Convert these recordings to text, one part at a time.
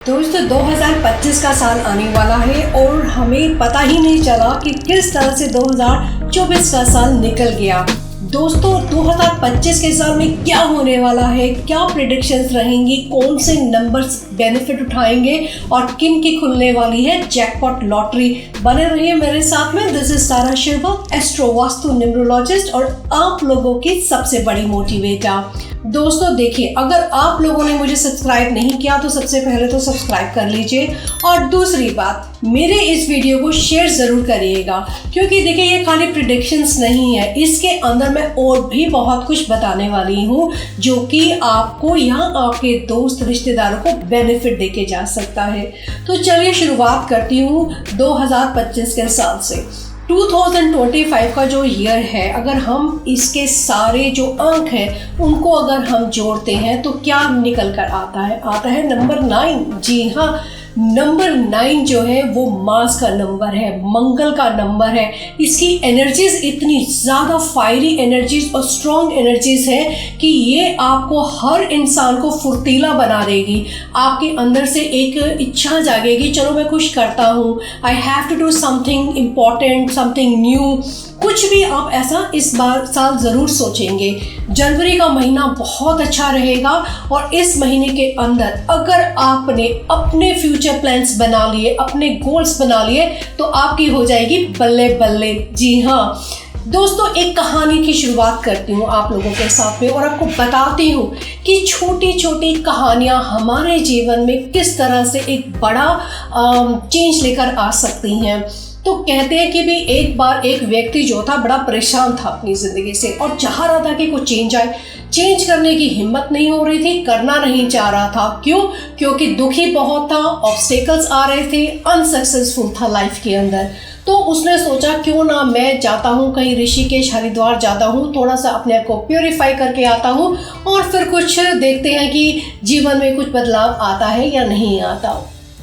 दोस्तों 2025 का साल आने वाला है और हमें पता ही नहीं चला कि किस तरह से 2024 का साल निकल गया। दोस्तों 2025 के साल में क्या होने वाला है, क्या प्रेडिक्शंस रहेंगी, कौन से नंबर्स बेनिफिट उठाएंगे और किन की खुलने वाली है जैकपॉट लॉटरी। बने रहिए मेरे साथ में। This is Tara Shilpa, astro vastu numerologist और आप लोगों की सबसे बड़ी मोटिवेटर। दोस्तों देखिए, अगर आप लोगों ने मुझे सब्सक्राइब नहीं किया तो सबसे पहले तो सब्सक्राइब कर लीजिए और दूसरी बात, मेरे इस वीडियो को शेयर ज़रूर करिएगा क्योंकि देखिए ये खाली प्रेडिक्शंस नहीं है, इसके अंदर मैं और भी बहुत कुछ बताने वाली हूँ जो कि आपको या आपके दोस्त रिश्तेदारों को बेनिफिट देके जा सकता है। तो चलिए शुरुआत करती हूँ 2025 के साल से। 2025 का जो ईयर है, अगर हम इसके सारे जो अंक हैं उनको अगर हम जोड़ते हैं तो क्या निकल कर आता है नंबर 9। जी हाँ, नंबर 9 जो है वो मास का नंबर है, मंगल का नंबर है। इसकी एनर्जीज इतनी ज़्यादा फायरी एनर्जीज और स्ट्रॉन्ग एनर्जीज है कि ये आपको हर इंसान को फुर्तीला बना देगी। आपके अंदर से एक इच्छा जागेगी, चलो मैं कुछ करता हूँ, I have to do something important, something new. कुछ भी आप ऐसा इस बार साल ज़रूर सोचेंगे। जनवरी का महीना बहुत अच्छा रहेगा और इस महीने के अंदर अगर आपने अपने फ्यूचर प्लान्स बना लिए, अपने गोल्स बना लिए तो आपकी हो जाएगी बल्ले बल्ले। जी हाँ दोस्तों, एक कहानी की शुरुआत करती हूँ आप लोगों के साथ में और आपको बताती हूँ कि छोटी छोटी कहानियाँ हमारे जीवन में किस तरह से एक बड़ा चेंज लेकर आ सकती हैं। तो कहते हैं कि भी एक बार एक व्यक्ति जो था बड़ा परेशान था अपनी ज़िंदगी से और चाह रहा था कि कुछ चेंज आए। चेंज करने की हिम्मत नहीं हो रही थी, करना नहीं चाह रहा था। क्यों? क्योंकि दुखी बहुत था, ऑब्स्टेकल्स आ रहे थे, अनसक्सेसफुल था लाइफ के अंदर। तो उसने सोचा क्यों ना मैं जाता हूँ कहीं ऋषिकेश हरिद्वार जाता हूँ, थोड़ा सा अपने आप को प्योरीफाई करके आता हूँ और फिर कुछ देखते हैं कि जीवन में कुछ बदलाव आता है या नहीं आता।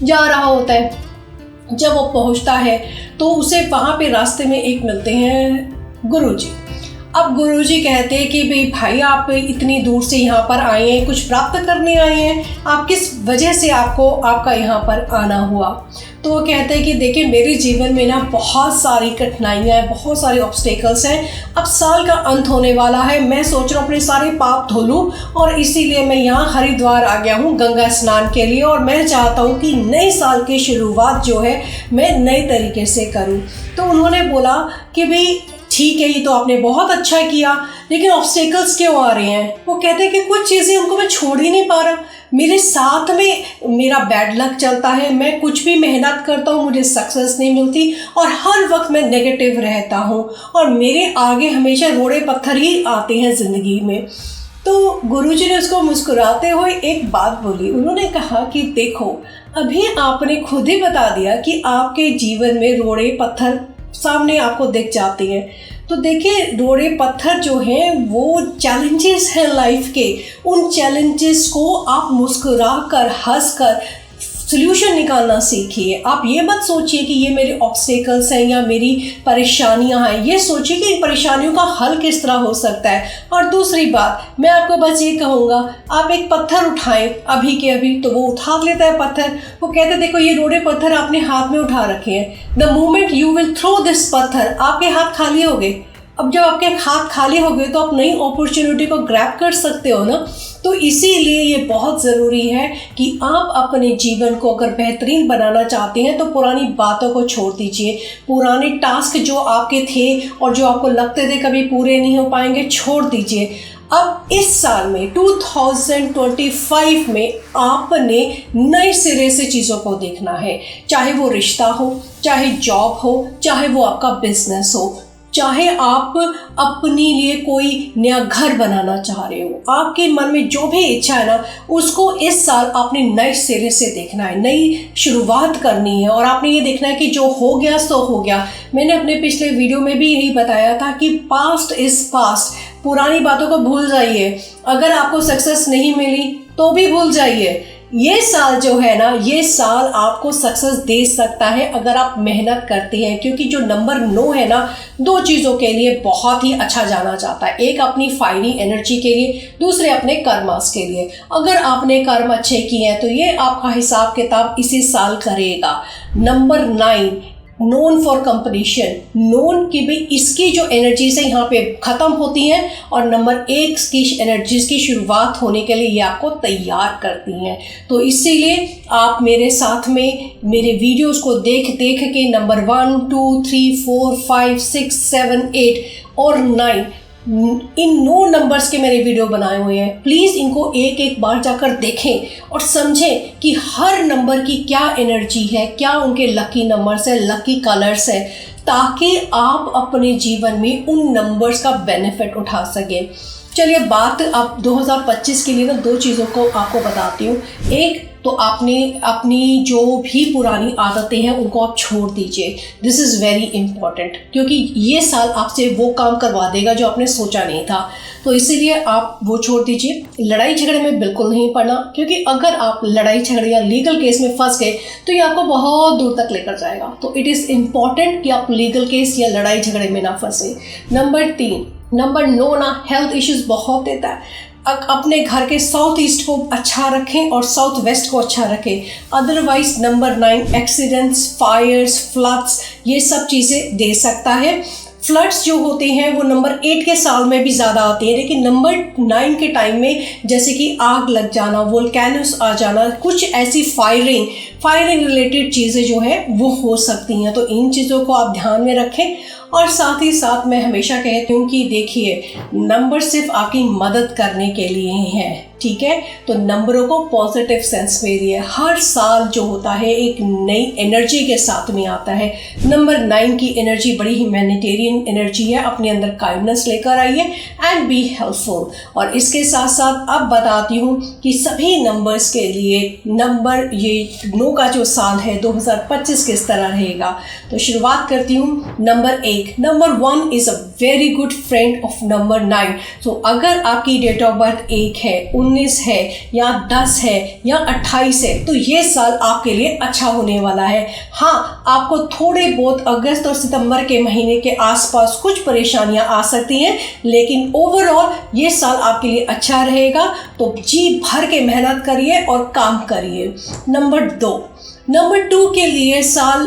जा रहा होता है, जब वो पहुंचता है तो उसे वहाँ पे रास्ते में एक मिलते हैं गुरुजी। अब गुरुजी कहते हैं कि भाई आप इतनी दूर से यहाँ पर आए हैं, कुछ प्राप्त करने आए हैं, आप किस वजह से आपका यहाँ पर आना हुआ। तो वो कहते हैं कि देखिए मेरे जीवन में ना बहुत सारी कठिनाइयाँ हैं, बहुत सारे ऑब्स्टेकल्स हैं। अब साल का अंत होने वाला है, मैं सोच रहा हूँ अपने सारे पाप धो लूँ और इसीलिए मैं यहाँ हरिद्वार आ गया हूँ गंगा स्नान के लिए और मैं चाहता हूँ कि नए साल की शुरुआत जो है मैं नए तरीके से करूँ। तो उन्होंने बोला कि भाई ठीक है, ये तो आपने बहुत अच्छा किया, लेकिन ऑब्स्टेकल्स क्यों आ रहे हैं? वो कहते हैं कि कुछ चीज़ें उनको मैं छोड़ ही नहीं पा रहा, मेरे साथ में मेरा बैड लक चलता है, मैं कुछ भी मेहनत करता हूँ मुझे सक्सेस नहीं मिलती और हर वक्त मैं नेगेटिव रहता हूँ और मेरे आगे हमेशा रोड़े पत्थर ही आते हैं ज़िंदगी में। तो गुरुजी ने उसको मुस्कुराते हुए एक बात बोली। उन्होंने कहा कि देखो, अभी आपने खुद ही बता दिया कि आपके जीवन में रोड़े पत्थर सामने आपको दिख जाते हैं। तो देखिए रोड़े पत्थर जो हैं वो चैलेंजेस हैं लाइफ के, उन चैलेंजेस को आप मुस्कुरा कर हंस कर सोल्यूशन निकालना सीखिए। आप ये मत सोचिए कि ये मेरे ऑब्स्टेकल्स हैं या मेरी परेशानियां हैं, ये सोचिए कि इन परेशानियों का हल किस तरह हो सकता है। और दूसरी बात मैं आपको बस ये कहूँगा, आप एक पत्थर उठाएं अभी के अभी, तो वो उठा लेता है पत्थर। वो कहते हैं देखो ये रोड़े पत्थर आपने हाथ में उठा रखे हैं, the moment you will throw this पत्थर, आपके हाथ खाली हो गए। अब जब आपके हाथ खाली हो गए तो आप नई अपॉर्चुनिटी को ग्रैब कर सकते हो ना। तो इसीलिए ये बहुत ज़रूरी है कि आप अपने जीवन को अगर बेहतरीन बनाना चाहते हैं तो पुरानी बातों को छोड़ दीजिए। पुराने टास्क जो आपके थे और जो आपको लगते थे कभी पूरे नहीं हो पाएंगे, छोड़ दीजिए। अब इस साल में 2025 में आपने नए सिरे से चीज़ों को देखना है, चाहे वो रिश्ता हो, चाहे जॉब हो, चाहे वो आपका बिजनेस हो, चाहे आप अपने लिए कोई नया घर बनाना चाह रहे हो, आपके मन में जो भी इच्छा है ना उसको इस साल आपने नए सिरे से देखना है, नई शुरुआत करनी है और आपने ये देखना है कि जो हो गया सो हो गया। मैंने अपने पिछले वीडियो में भी यही बताया था कि पास्ट इज़ पास्ट, पुरानी बातों को भूल जाइए। अगर आपको सक्सेस नहीं मिली तो भी भूल जाइए, ये साल जो है ना, ये साल आपको सक्सेस दे सकता है अगर आप मेहनत करते हैं, क्योंकि जो नंबर 9 है ना, दो चीज़ों के लिए बहुत ही अच्छा जाना जाता है। एक अपनी फायरी एनर्जी के लिए, दूसरे अपने कर्मास के लिए। अगर आपने कर्म अच्छे किए हैं तो ये आपका हिसाब किताब इसी साल करेगा। Number 9 known for competition, known की भी इसकी जो एनर्जीज है यहाँ पे ख़त्म होती हैं, और नंबर 1 की एनर्जीज की शुरुआत होने के लिए ये आपको तैयार करती हैं। तो इसीलिए आप मेरे साथ में मेरे वीडियोस को देख देख के नंबर 1, 2, 3, 4, 5, 6, 7, 8 और 9 इन 9 नंबर्स के मेरे वीडियो बनाए हुए हैं। प्लीज़ इनको एक एक बार जाकर देखें और समझें कि हर नंबर की क्या एनर्जी है, क्या उनके लकी नंबर्स है, लकी कलर्स है, ताकि आप अपने जीवन में उन नंबर्स का बेनिफिट उठा सकें। चलिए बात अब 2025 के लिए ना 2 चीज़ों को आपको बताती हूँ। एक तो आपने अपनी जो भी पुरानी आदतें हैं उनको आप छोड़ दीजिए। दिस इज़ वेरी इंपॉर्टेंट, क्योंकि ये साल आपसे वो काम करवा देगा जो आपने सोचा नहीं था। तो इसीलिए आप वो छोड़ दीजिए। लड़ाई झगड़े में बिल्कुल नहीं पड़ना, क्योंकि अगर आप लड़ाई झगड़े या लीगल केस में फंस गए तो ये आपको बहुत दूर तक लेकर जाएगा। तो इट इज़ इम्पॉर्टेंट कि आप लीगल केस या लड़ाई झगड़े में ना फंसे। नंबर 9 ना हेल्थ इश्यूज बहुत देता है। अपने घर के साउथ ईस्ट को अच्छा रखें और साउथ वेस्ट को अच्छा रखें। Otherwise number 9 accidents, fires, floods ये सब चीज़ें दे सकता है। फ्लड्स जो होते हैं वो नंबर 8 के साल में भी ज़्यादा आते हैं, लेकिन नंबर 9 के टाइम में जैसे कि आग लग जाना, वोल्केनोस आ जाना, कुछ ऐसी फायरिंग रिलेटेड चीज़ें जो है वो हो सकती हैं। तो इन चीज़ों को आप ध्यान में रखें। और साथ ही साथ मैं हमेशा कहती हूँ कि देखिए, नंबर सिर्फ आपकी मदद करने के लिए ही हैं, ठीक है। तो नंबरों को पॉजिटिव सेंस में लिए। हर साल जो होता है एक नई एनर्जी के साथ में आता है। नंबर 9 की एनर्जी बड़ी ह्यूमैनिटेरियन एनर्जी है। अपने अंदर काइंडनेस लेकर आइए एंड बी हेल्पफुल। और इसके साथ साथ अब बताती हूँ कि सभी नंबर्स के लिए नंबर ये 9 का जो साल है 2025 किस तरह रहेगा। तो शुरुआत करती हूँ number 1। Number 1 is a very good friend of number 9। सो अगर आपकी डेट ऑफ बर्थ 1 है, 19 है या 10 है या 28 है, तो ये साल आपके लिए अच्छा होने वाला है। हाँ, आपको थोड़े बहुत अगस्त और सितंबर के महीने के आसपास कुछ परेशानियां आ सकती हैं, लेकिन ओवरऑल ये साल आपके लिए अच्छा रहेगा। तो जी भर के मेहनत करिए और काम करिए। नंबर 2 के लिए साल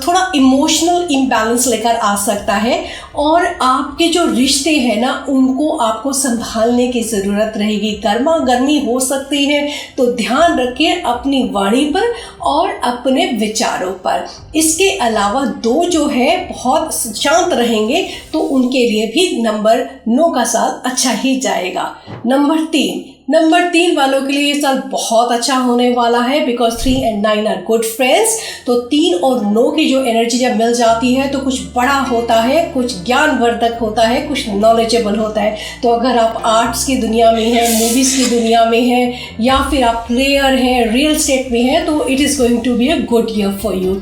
थोड़ा इमोशनल इम्बैलेंस लेकर आ सकता है, और आपके जो रिश्ते हैं ना उनको आपको संभालने की ज़रूरत रहेगी। गर्मा गर्मी हो सकती है, तो ध्यान रखिए अपनी वाणी पर और अपने विचारों पर। इसके अलावा 2 जो है बहुत शांत रहेंगे, तो उनके लिए भी नंबर 9 का साल अच्छा ही जाएगा। नंबर 3 वालों के लिए ये साल बहुत अच्छा होने वाला है, because 3 and 9 are good friends. तो 3 और 9 की जो एनर्जी जब मिल जाती है तो कुछ बड़ा होता है, कुछ ज्ञानवर्धक होता है, कुछ नॉलेजेबल होता है। तो अगर आप आर्ट्स की दुनिया में हैं, मूवीज़ की दुनिया में हैं, या फिर आप प्लेयर हैं, रियल एस्टेट में हैं, तो it is going to be a good year for you.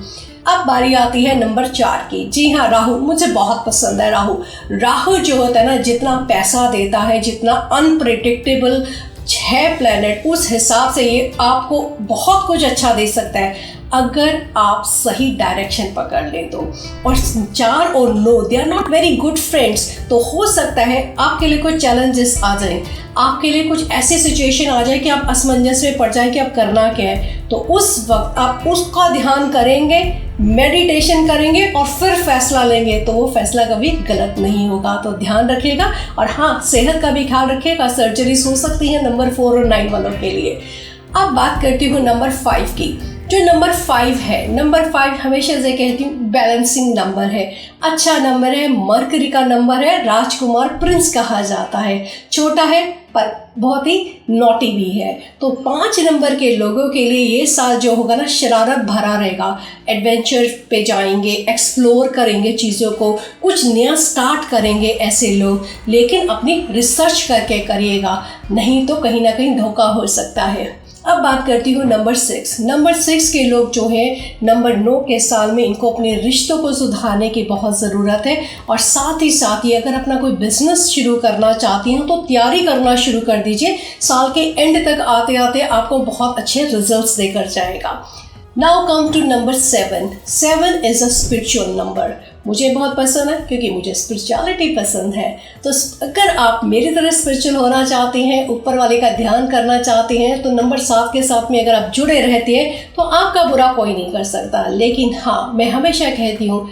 अब बारी आती है नंबर 4 की। जी हाँ, राहु मुझे बहुत पसंद है। राहु जो होता है ना, जितना पैसा देता है, जितना अनप्रेडिक्टेबल है प्लैनेट, उस हिसाब से ये आपको बहुत कुछ अच्छा दे सकता है अगर आप सही डायरेक्शन पकड़ लें तो। और 4 और 9 they are not very good friends. तो हो सकता है आपके लिए कुछ चैलेंजेस आ जाएं, आपके लिए कुछ ऐसी सिचुएशन आ जाए कि आप असमंजस में पड़ जाए कि आप करना क्या है। तो उस वक्त आप उसका ध्यान करेंगे, मेडिटेशन करेंगे और फिर फैसला लेंगे, तो वो फैसला कभी गलत नहीं होगा। तो ध्यान रखिएगा। और हाँ, सेहत का भी ख्याल रखिएगा। सर्जरीज हो सकती है नंबर 4 और 9 वालों के लिए। अब बात करती हूँ नंबर 5 की। जो नंबर 5 है, नंबर 5 हमेशा से कहती हूँ बैलेंसिंग नंबर है, अच्छा नंबर है, मरकरी का नंबर है, राजकुमार प्रिंस कहा जाता है। छोटा है पर बहुत ही नॉटी भी है। तो 5 नंबर के लोगों के लिए ये साल जो होगा ना, शरारत भरा रहेगा। एडवेंचर पे जाएंगे, एक्सप्लोर करेंगे चीज़ों को, कुछ नया स्टार्ट करेंगे ऐसे लोग, लेकिन अपनी रिसर्च करके करिएगा, नहीं तो कहीं ना कहीं धोखा हो सकता है। अब बात करती हूँ नंबर 6। नंबर 6 के लोग जो हैं नंबर 9 के साल में इनको अपने रिश्तों को सुधारने की बहुत ज़रूरत है। और साथ ही अगर अपना कोई बिजनेस शुरू करना चाहती हैं तो तैयारी करना शुरू कर दीजिए। साल के एंड तक आते आते आपको बहुत अच्छे रिजल्ट्स देकर जाएगा। Now come to number 7। 7 is a spiritual number. मुझे बहुत पसंद है क्योंकि मुझे स्पिरिचुअलिटी पसंद है। तो अगर आप मेरी तरह स्पिरिचुअल होना चाहते हैं, ऊपर वाले का ध्यान करना चाहते हैं, तो नंबर 7 के साथ में अगर आप जुड़े रहते हैं तो आपका बुरा कोई नहीं कर सकता। लेकिन हाँ, मैं हमेशा कहती हूँ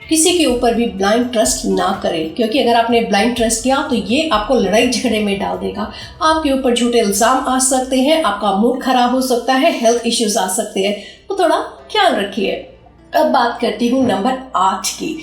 किसी के ऊपर भी ब्लाइंड ट्रस्ट ना करें, क्योंकि अगर आपने ब्लाइंड ट्रस्ट किया तो ये आपको लड़ाई झगड़े में डाल देगा। आपके ऊपर झूठे इल्ज़ाम आ सकते हैं, आपका मूड खराब हो सकता है, हेल्थ इश्यूज आ सकते हैं। तो थोड़ा ख्याल रखिए। अब बात करती हूँ नंबर 8 की।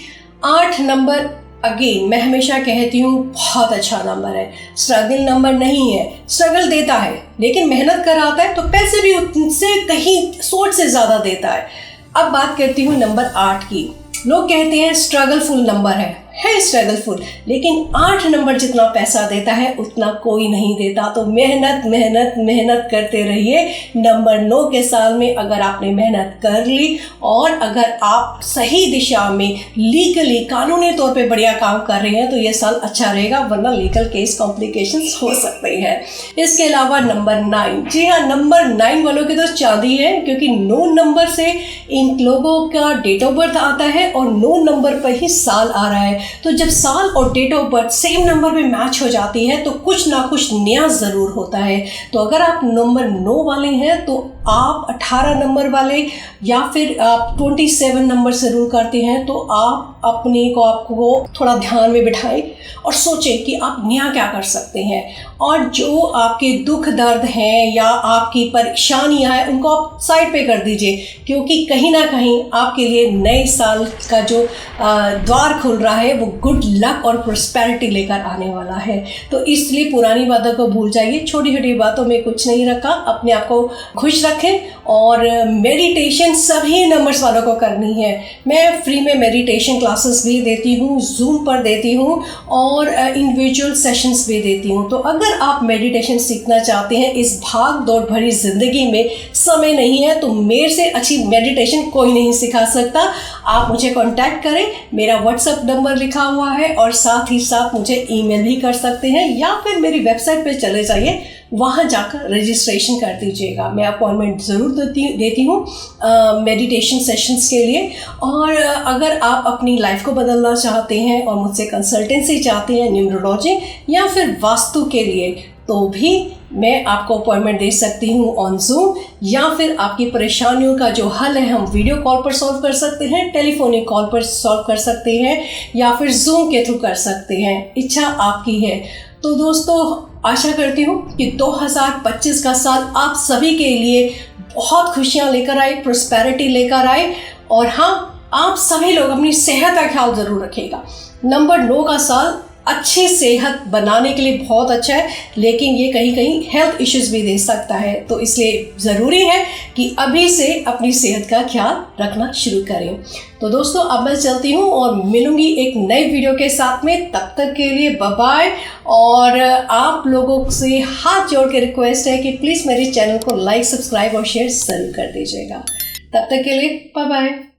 8 नंबर अगेन मैं हमेशा कहती हूँ बहुत अच्छा नंबर है। स्ट्रगल नंबर नहीं है, स्ट्रगल देता है लेकिन मेहनत कराता है, तो पैसे भी उनसे कहीं सोच से ज़्यादा देता है। अब बात करती हूँ नंबर 8 की। लोग कहते हैं स्ट्रगलफुल नंबर है स्ट्रगलफुल, लेकिन 8 नंबर जितना पैसा देता है उतना कोई नहीं देता। तो मेहनत मेहनत मेहनत करते रहिए। नंबर 9 के साल में अगर आपने मेहनत कर ली और अगर आप सही दिशा में लीगली कानूनी तौर पे बढ़िया काम कर रहे हैं तो ये साल अच्छा रहेगा, वरना लीगल केस कॉम्प्लिकेशंस हो सकते हैं। इसके अलावा नंबर 9, जी हाँ, नंबर 9 वालों की तो चांदी है, क्योंकि 9 नंबर से इन लोगों का डेट ऑफ बर्थ आता है और 9 नंबर पर ही साल आ रहा है। तो जब साल और date of birth same number पे मैच हो जाती है तो कुछ ना कुछ नया ज़रूर होता है। तो अगर आप नंबर 9 वाले हैं तो आप 18 नंबर वाले या फिर आप 27 नंबर से रूल करते हैं तो आप अपने को आपको थोड़ा ध्यान में बिठाएं और सोचें कि आप नया क्या कर सकते हैं। और जो आपके दुख दर्द हैं या आपकी परेशानियां हैं उनको आप साइड पे कर दीजिए, क्योंकि कहीं ना कहीं आपके लिए नए साल का जो द्वार खुल रहा है वो गुड लक और प्रॉस्पेरिटी लेकर आने वाला है। तो इसलिए पुरानी बातों को भूल जाइए, छोटी छोटी बातों में कुछ नहीं रखा, अपने आप को खुश रखें। और मेडिटेशन सभी नंबर्स वालों को करनी है। मैं फ्री में मेडिटेशन क्लासेस भी देती हूँ, जूम पर देती हूँ और इंडिविजुअल सेशंस भी देती हूँ। तो अगर आप मेडिटेशन सीखना चाहते हैं, इस भाग दौड़ भरी ज़िंदगी में समय नहीं है, तो मेरे से अच्छी मेडिटेशन कोई नहीं सिखा सकता। आप मुझे कांटेक्ट करें, मेरा व्हाट्सएप नंबर लिखा हुआ है और साथ ही साथ मुझे ईमेल भी कर सकते हैं या फिर मेरी वेबसाइट पे चले जाइए, वहाँ जाकर रजिस्ट्रेशन कर दीजिएगा। मैं अपॉइंटमेंट ज़रूर देती हूँ मेडिटेशन सेशंस के लिए। और अगर आप अपनी लाइफ को बदलना चाहते हैं और मुझसे कंसल्टेंसी चाहते हैं न्यूमरोलॉजी या फिर वास्तु के लिए, तो भी मैं आपको अपॉइंटमेंट दे सकती हूँ ऑन जूम, या फिर आपकी परेशानियों का जो हल है हम वीडियो कॉल पर सॉल्व कर सकते हैं, टेलीफोनिक कॉल पर सॉल्व कर सकते हैं या फिर जूम के थ्रू कर सकते हैं। इच्छा आपकी है। तो दोस्तों, आशा करती हूँ कि 2025 का साल आप सभी के लिए बहुत खुशियाँ लेकर आए, प्रॉस्पेरिटी लेकर आए। और हाँ, आप सभी लोग अपनी सेहत का ख्याल ज़रूर रखिएगा। नंबर 9 का साल अच्छी सेहत बनाने के लिए बहुत अच्छा है, लेकिन ये कहीं कहीं हेल्थ इश्यूज भी दे सकता है। तो इसलिए ज़रूरी है कि अभी से अपनी सेहत का ख्याल रखना शुरू करें। तो दोस्तों, अब मैं चलती हूँ और मिलूंगी एक नए वीडियो के साथ में। तब तक के लिए बाय बाय। और आप लोगों से हाथ जोड़ के रिक्वेस्ट है कि प्लीज़ मेरे चैनल को लाइक, सब्सक्राइब और शेयर ज़रूर कर दीजिएगा। तब तक के लिए बाय बाय।